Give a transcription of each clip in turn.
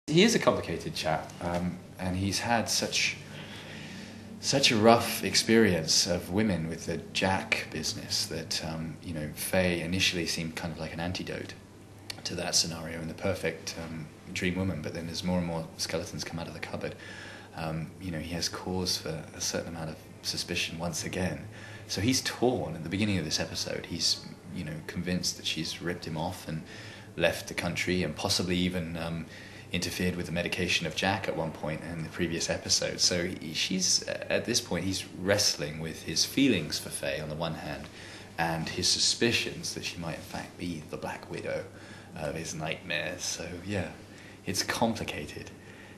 He is a complicated chap, and he's had such a rough experience of women with the Jack business that Faye initially seemed kind of like an antidote to that scenario and the perfect dream woman. But then as more and more skeletons come out of the cupboard, he has cause for a certain amount of suspicion once again. So he's torn. At the beginning of this episode, he's convinced that she's ripped him off and left the country, and possibly even interfered with the medication of Jack at one point in the previous episode. So she's at this point, he's wrestling with his feelings for Faye on the one hand, and his suspicions that she might in fact be the Black Widow of his nightmares. So yeah, it's complicated,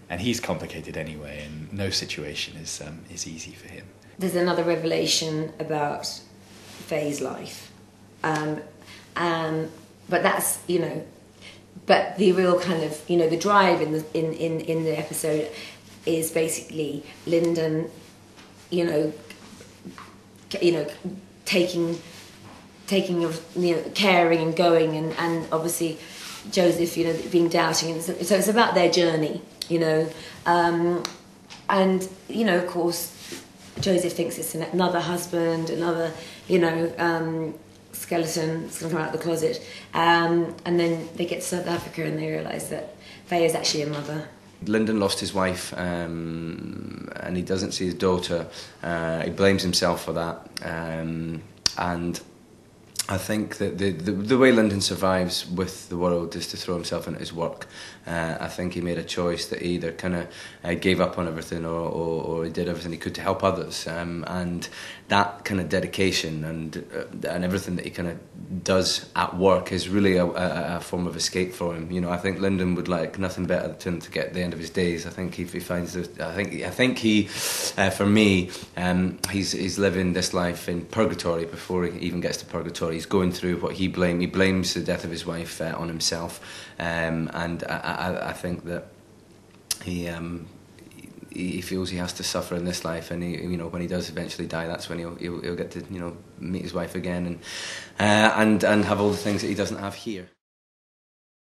and he's complicated anyway, and no situation is easy for him. There's another revelation about Faye's life, but that's But the real kind of the drive in the episode is basically Lyndon, taking caring and going, and obviously Joseph being doubting, and so it's about their journey, and of course Joseph thinks it's another husband, another skeleton that's going to come out of the closet, and then they get to South Africa and they realise that Faye is actually a mother. Lyndon lost his wife, and he doesn't see his daughter. He blames himself for that, and I think that the way Lyndon survives with the world is to throw himself into his work. I think he made a choice that he either kind of gave up on everything or he did everything he could to help others. And that kind of dedication and everything that he kind of does at work is really a form of escape for him. I think Lyndon would like nothing better than to get the end of his days. I think if he finds for me, he's living this life in purgatory before he even gets to purgatory. He's going through what he blames the death of his wife on himself, and I think that he feels he has to suffer in this life, and when he does eventually die, that's when he'll get to meet his wife again and have all the things that he doesn't have here.